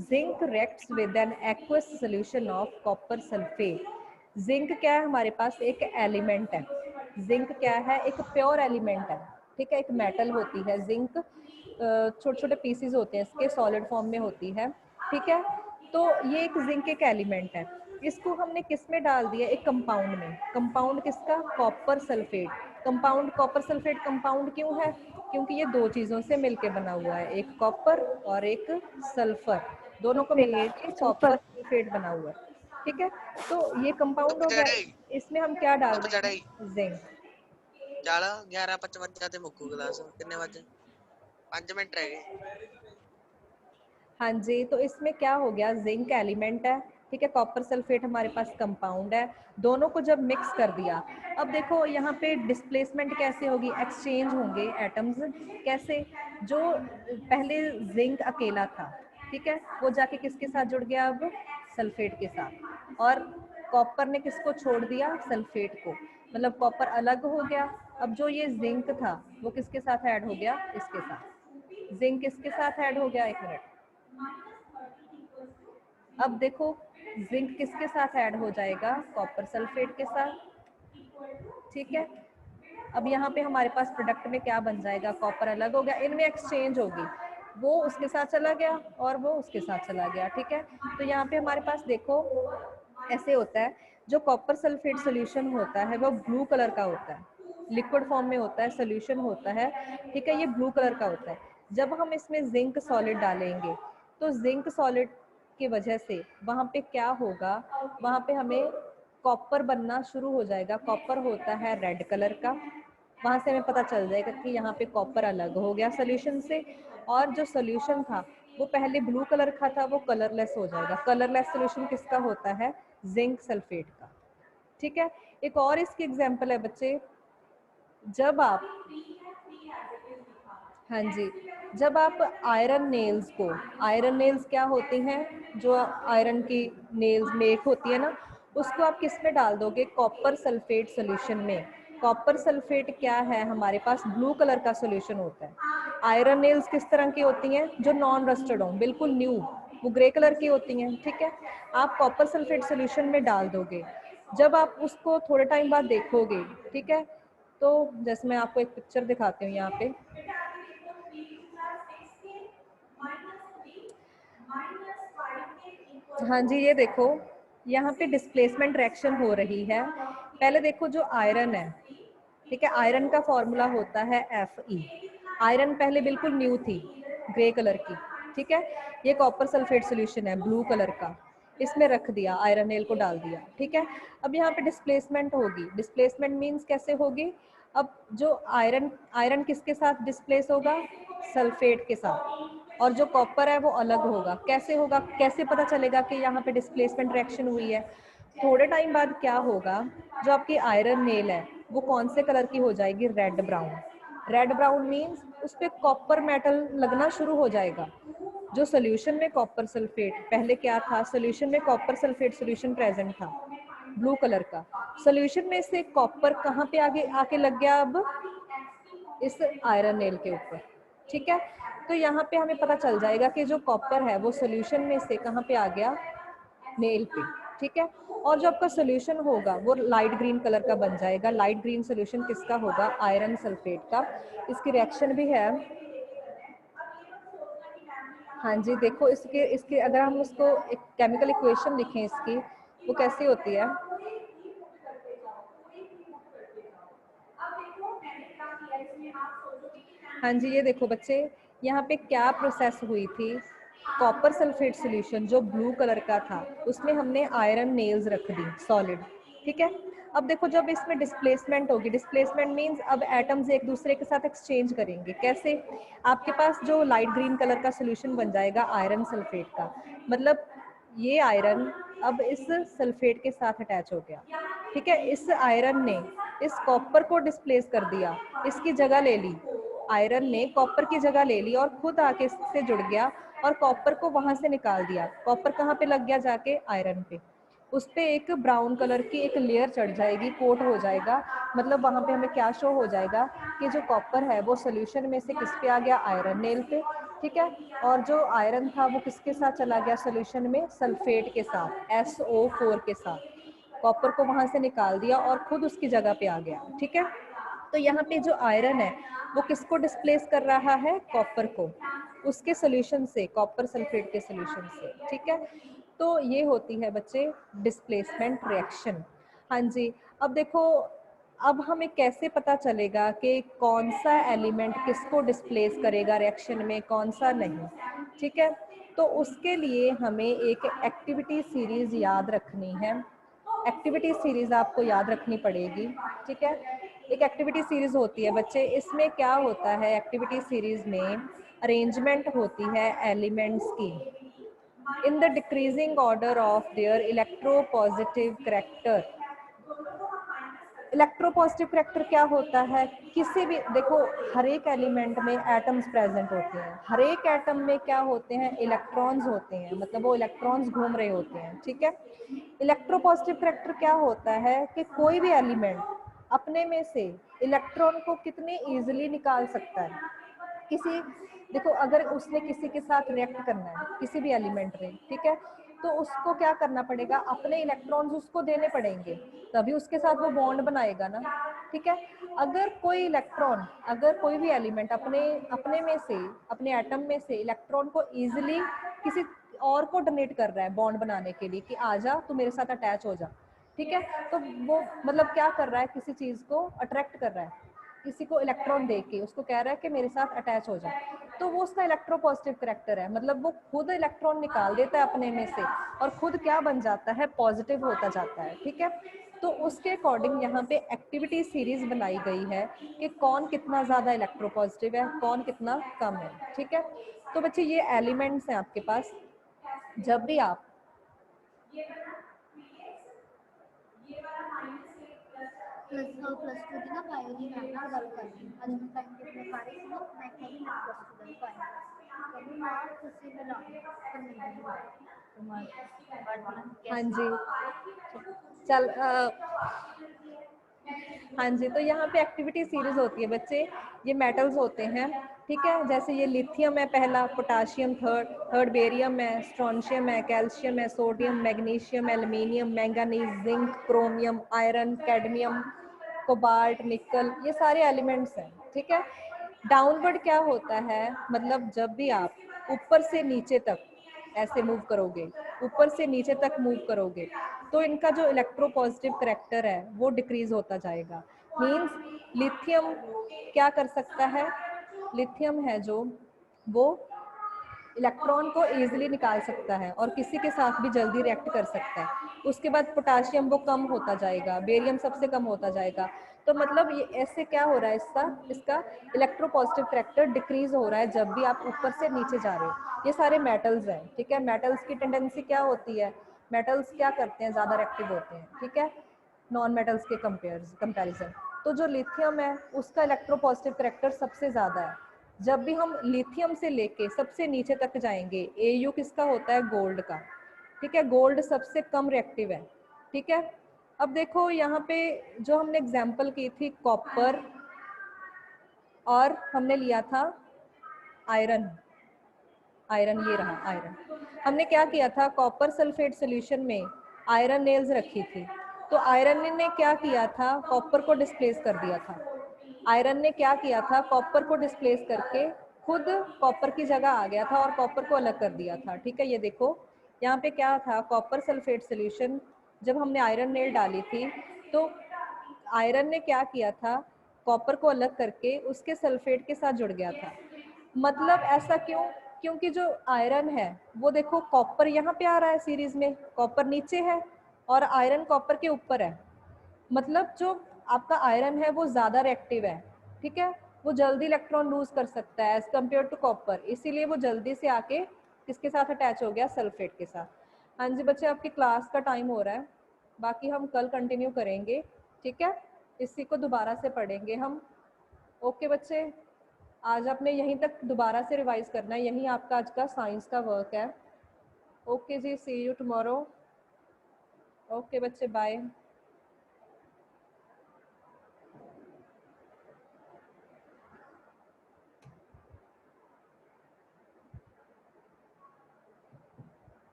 zinc reacts with an aqueous solution of copper sulphate. Zinc क्या है, हमारे पास एक एलिमेंट है। जिंक क्या है, एक प्योर एलिमेंट है, ठीक है, एक मेटल होती है जिंक। छोटे छोटे पीसीज होते हैं इसके, सॉलिड फॉर्म में होती है, ठीक है। तो ये एक जिंक एक एलिमेंट है, इसको हमने किस में डाल दिया, एक कंपाउंड में। कंपाउंड किसका, copper sulphate. Compound copper sulphate compound क्यों है, क्योंकि ये दो चीज़ों से मिलके बना हुआ है, एक कॉपर और एक सल्फर, दोनों को मिला के कॉपर सल्फेट बना हुआ है, ठीक है। तो ये कंपाउंड हो गया, इसमें हम क्या डाल रहे हैं, जिंक। चल 11:55 ਤੇ ਮੁੱਕੂ ਕਲਾਸ ਕਿੰਨੇ ਵਜੇ 5 ਮਿੰਟ ਰਹਿ ਗਏ। हाँ जी, तो इसमें क्या हो गया, जिंक एलिमेंट है, ठीक है, कॉपर सल्फेट हमारे पास कंपाउंड है। दोनों को जब मिक्स कर दिया, अब देखो यहाँ पे डिस्प्लेसमेंट कैसे होगी, एक्सचेंज होंगे एटम्स। कैसे, जो पहले जिंक अकेला था, ठीक है, वो जाके किसके साथ जुड़ गया, अब सल्फेट के साथ। और कॉपर ने किसको छोड़ दिया, सल्फेट को, मतलब कॉपर अलग हो गया। अब जो ये जिंक था वो किसके साथ ऐड हो गया, इसके साथ। जिंक किसके साथ ऐड हो गया, एक मिनट। अब देखो जिंक किसके साथ ऐड हो जाएगा, कॉपर सल्फेट के साथ, ठीक है। अब यहाँ पे हमारे पास प्रोडक्ट में क्या बन जाएगा, कॉपर अलग हो गया, इनमें एक्सचेंज होगी, वो उसके साथ चला गया और वो उसके साथ चला गया, ठीक है। तो यहाँ पे हमारे पास देखो ऐसे होता है, जो कॉपर सल्फेट सोल्यूशन होता है वो ब्लू कलर का होता है, लिक्विड फॉर्म में होता है, सोल्यूशन होता है, ठीक है, ये ब्लू कलर का होता है। जब हम इसमें जिंक सॉलिड डालेंगे तो जिंक सॉलिड की वजह से वहाँ पे क्या होगा, वहाँ पे हमें कॉपर बनना शुरू हो जाएगा। कॉपर होता है रेड कलर का, वहां से हमें पता चल जाएगा कि यहाँ पे कॉपर अलग हो गया सोल्यूशन से, और जो सोल्यूशन था वो पहले ब्लू कलर का था वो कलरलेस हो जाएगा। कलरलेस सोल्यूशन किसका होता है? जिंक सल्फेट का। ठीक है, एक और इसकी एग्जांपल है बच्चे, जब आप, हाँ जी, जब आप आयरन नेल्स को, आयरन नेल्स क्या होती हैं, जो आयरन की नेल्स मेक होती है ना, उसको आप किस में डाल दोगे? कॉपर सल्फेट सोल्यूशन में। कॉपर सल्फेट क्या है हमारे पास? ब्लू कलर का सोल्यूशन होता है। आयरन नेल्स किस तरह की होती हैं? जो नॉन रस्टेड हो, बिल्कुल न्यू, वो ग्रे कलर की होती हैं। ठीक है, आप कॉपर सल्फेट सोल्यूशन में डाल दोगे, जब आप उसको थोड़े टाइम बाद देखोगे, ठीक है, तो जैसे मैं आपको एक पिक्चर दिखाती हूँ यहाँ पे, हाँ जी, ये देखो यहाँ पे डिस्प्लेसमेंट रिएक्शन हो रही है। पहले देखो जो आयरन है, ठीक है, आयरन का फॉर्मूला होता है Fe। आयरन पहले बिल्कुल न्यू थी, ग्रे कलर की, ठीक है, ये कॉपर सल्फेट सोल्यूशन है ब्लू कलर का, इसमें रख दिया, आयरन नेल को डाल दिया। ठीक है, अब यहाँ पे डिस्प्लेसमेंट होगी। डिस्प्लेसमेंट मीन्स कैसे होगी? अब जो आयरन किसके साथ डिस्प्लेस होगा? सल्फेट के साथ, और जो कॉपर है वो अलग होगा। कैसे होगा? कैसे पता चलेगा कि यहाँ पे डिस्प्लेसमेंट रिएक्शन हुई है? थोड़े टाइम बाद क्या होगा, जो आपकी आयरन नेल है वो कौन से कलर की हो जाएगी? Red brown. Red brown means उस पर कॉपर मेटल लगना शुरू हो जाएगा। जो सोल्यूशन में कॉपर सल्फेट, पहले क्या था, सोल्यूशन में कॉपर सल्फेट सोल्यूशन प्रेजेंट था ब्लू कलर का, सोल्यूशन में से कॉपर कहाँ पे आगे आके लग गया? अब इस आयरन नेल के ऊपर। ठीक है, तो यहाँ पे हमें पता चल जाएगा कि जो कॉपर है वो सोल्यूशन में से कहाँ पे आ गया? नेल पे। ठीक है, और जो आपका सोल्यूशन होगा वो लाइट ग्रीन कलर का बन जाएगा। लाइट ग्रीन सोल्यूशन किसका होगा? आयरन सल्फेट का। इसकी रिएक्शन भी है, हाँ जी, देखो इसके इसके अगर हम उसको एक केमिकल इक्वेशन लिखें इसकी, वो कैसी होती है? हाँ जी, ये देखो बच्चे, यहाँ पे क्या प्रोसेस हुई थी? कॉपर सल्फेट सॉल्यूशन जो ब्लू कलर का था उसमें हमने आयरन नेल्स रख दी सॉलिड। ठीक है, अब देखो जब इसमें डिस्प्लेसमेंट होगी, डिस्प्लेसमेंट मींस अब एटम्स एक दूसरे के साथ एक्सचेंज करेंगे। कैसे? आपके पास जो लाइट ग्रीन कलर का सॉल्यूशन बन जाएगा आयरन सल्फेट का, मतलब ये आयरन अब इस सल्फेट के साथ अटैच हो गया। ठीक है, इस आयरन ने इस कॉपर को डिस्प्लेस कर दिया, इसकी जगह ले ली, आयरन ने कॉपर की जगह ले ली और खुद आके इससे जुड़ गया और कॉपर को वहां से निकाल दिया। कॉपर कहाँ पे लग गया? जाके आयरन पे। उस पे एक ब्राउन कलर की एक लेयर चढ़ जाएगी, कोट हो जाएगा, मतलब वहां पे हमें क्या शो हो जाएगा कि जो कॉपर है वो सोल्यूशन में से किस पे आ गया? आयरन नेल पे। ठीक है, और जो आयरन था वो किसके साथ चला गया सोल्यूशन में? सल्फेट के साथ, SO4 के साथ। कॉपर को वहां से निकाल दिया और खुद उसकी जगह पे आ गया। ठीक है, तो यहाँ पे जो आयरन है वो किसको डिस्प्लेस कर रहा है? कॉपर को, उसके सोल्यूशन से, कॉपर सल्फेट के सोल्यूशन से। ठीक है, तो ये होती है बच्चे डिस्प्लेसमेंट रिएक्शन। हाँ जी, अब देखो, अब हमें कैसे पता चलेगा कि कौन सा एलिमेंट किसको डिस्प्लेस करेगा रिएक्शन में, कौन सा नहीं? ठीक है, तो उसके लिए हमें एक एक्टिविटी सीरीज याद रखनी है। एक्टिविटी सीरीज आपको याद रखनी पड़ेगी। ठीक है, एक एक्टिविटी सीरीज होती है बच्चे, इसमें क्या होता है? एक्टिविटी सीरीज में अरेंजमेंट होती है एलिमेंट्स की in the decreasing order of their electropositive character. Electropositive character क्या होता है? किसी भी, देखो हर एक एलिमेंट में एटम्स प्रेजेंट होते हैं, हर एक एटम में क्या होते हैं? इलेक्ट्रॉन्स होते हैं, मतलब वो इलेक्ट्रॉन्स घूम रहे होते हैं। ठीक है, इलेक्ट्रोपॉजिटिव करैक्टर क्या होता है कि कोई भी एलिमेंट अपने में से इलेक्ट्रॉन को कितने इजीली निकाल सकता है। किसी, देखो अगर उसने किसी के साथ रिएक्ट करना है, किसी भी एलिमेंट में, ठीक है, तो उसको क्या करना पड़ेगा? अपने इलेक्ट्रॉन्स उसको देने पड़ेंगे, तभी उसके साथ वो बॉन्ड बनाएगा ना। ठीक है, अगर कोई इलेक्ट्रॉन, अगर कोई भी एलिमेंट अपने में से, अपने एटम में से इलेक्ट्रॉन को इजीली किसी और को डोनेट कर रहा है बॉन्ड बनाने के लिए कि आजा तू मेरे साथ अटैच हो जा, ठीक है, तो वो मतलब क्या कर रहा है? किसी चीज को अट्रैक्ट कर रहा है। किसी को इलेक्ट्रॉन दे के उसको कह रहा है कि मेरे साथ अटैच हो जाए, तो वो उसका इलेक्ट्रोपॉजिटिव करैक्टर है, मतलब वो खुद इलेक्ट्रॉन निकाल देता है अपने में से और खुद क्या बन जाता है, पॉजिटिव होता जाता है। ठीक है, तो उसके अकॉर्डिंग यहाँ पे एक्टिविटी सीरीज बनाई गई है कि कौन कितना ज़्यादा इलेक्ट्रोपॉजिटिव है, कौन कितना कम है। ठीक है, तो बच्चे ये एलिमेंट्स हैं आपके पास। जब भी आप प्लस 2 की ना बायोलॉजी मैम ਨਾਲ ਗੱਲ ਕਰਨੀ ਅੱਜ ਮੈਂ ਟਾਈਮ ਟੇਬਲ ਪਾ ਰਹੀ ਸੀ ਨਾ ਮੈਂ ਕਿਹਾ ਵੀ ਮੈਂ ਪਲੱਸ 2 ਦਾ ਪਾਇਆ ਕਹਿੰਦੀ ਮਾਂ ਤੁਸੀਂ ਮਿਲਾਓ ਪਰ ਨਹੀਂ हाँ जी चल हाँ जी, तो यहाँ पे एक्टिविटी सीरीज होती है बच्चे, ये मेटल्स होते हैं। ठीक है, जैसे ये लिथियम है पहला, पोटाशियम थर्ड बेरियम है, स्ट्रोंशियम है, कैल्शियम है, sodium, magnesium, aluminium, manganese, zinc, chromium, iron, cadmium, cobalt, निकल, ये सारे एलिमेंट्स हैं। ठीक है, डाउनवर्ड क्या होता है, मतलब जब भी आप ऊपर से नीचे तक ऐसे मूव करोगे, ऊपर से नीचे तक मूव करोगे, तो इनका जो इलेक्ट्रोपॉजिटिव करैक्टर है वो डिक्रीज होता जाएगा। मींस लिथियम क्या कर सकता है, लिथियम है जो वो इलेक्ट्रॉन को इजीली निकाल सकता है और किसी के साथ भी जल्दी रिएक्ट कर सकता है। उसके बाद पोटाशियम वो कम होता जाएगा, बेरियम सबसे कम होता जाएगा। तो मतलब ये ऐसे क्या हो रहा है, इसका इलेक्ट्रोपॉजिटिव करैक्टर डिक्रीज हो रहा है जब भी आप ऊपर से नीचे जा रहे हो। ये सारे मेटल्स हैं। ठीक है, मेटल्स की टेंडेंसी क्या होती है, मेटल्स क्या करते हैं, ज़्यादा रिएक्टिव होते हैं। ठीक है, नॉन मेटल्स के कंपेरिजन। तो जो लिथियम है उसका इलेक्ट्रोपॉजिटिव करैक्टर सबसे ज़्यादा है। जब भी हम लिथियम से लेके सबसे नीचे तक जाएंगे, एयू किसका होता है, गोल्ड का। ठीक है, गोल्ड सबसे कम रिएक्टिव है। ठीक है, अब देखो यहाँ पे जो हमने एग्जाम्पल की थी कॉपर और हमने लिया था आयरन, आयरन ये रहा आयरन। हमने क्या किया था, कॉपर सल्फेट सॉल्यूशन में आयरन नेल्स रखी थी, तो आयरन ने क्या किया था, कॉपर को डिस्प्लेस कर दिया था। आयरन ने क्या किया था, कॉपर को डिस्प्लेस करके खुद कॉपर की जगह आ गया था और कॉपर को अलग कर दिया था। ठीक है, ये देखो यहाँ पे क्या था, कॉपर सल्फेट सॉल्यूशन, जब हमने आयरन नेल डाली थी तो आयरन ने क्या किया था, कॉपर को अलग करके उसके सल्फेट के साथ जुड़ गया था। मतलब ऐसा क्यों, क्योंकि जो आयरन है वो देखो कॉपर यहाँ पे आ रहा है सीरीज में, कॉपर नीचे है और आयरन कॉपर के ऊपर है। मतलब जो आपका आयरन है वो ज़्यादा रिएक्टिव है। ठीक है, वो जल्दी इलेक्ट्रॉन लूज कर सकता है एज कम्पेयर टू कॉपर, इसीलिए वो जल्दी से आके किसके साथ अटैच हो गया, सल्फेट के साथ। हाँ जी बच्चे, आपकी क्लास का टाइम हो रहा है, बाकी हम कल कंटिन्यू करेंगे। ठीक है, इसी को दोबारा से पढ़ेंगे हम। ओके बच्चे, आज आपने यहीं तक दोबारा से रिवाइज करना है, यहीं आपका आज का साइंस का वर्क है। ओके जी, सी यू टुमारो। ओके बच्चे, बाय।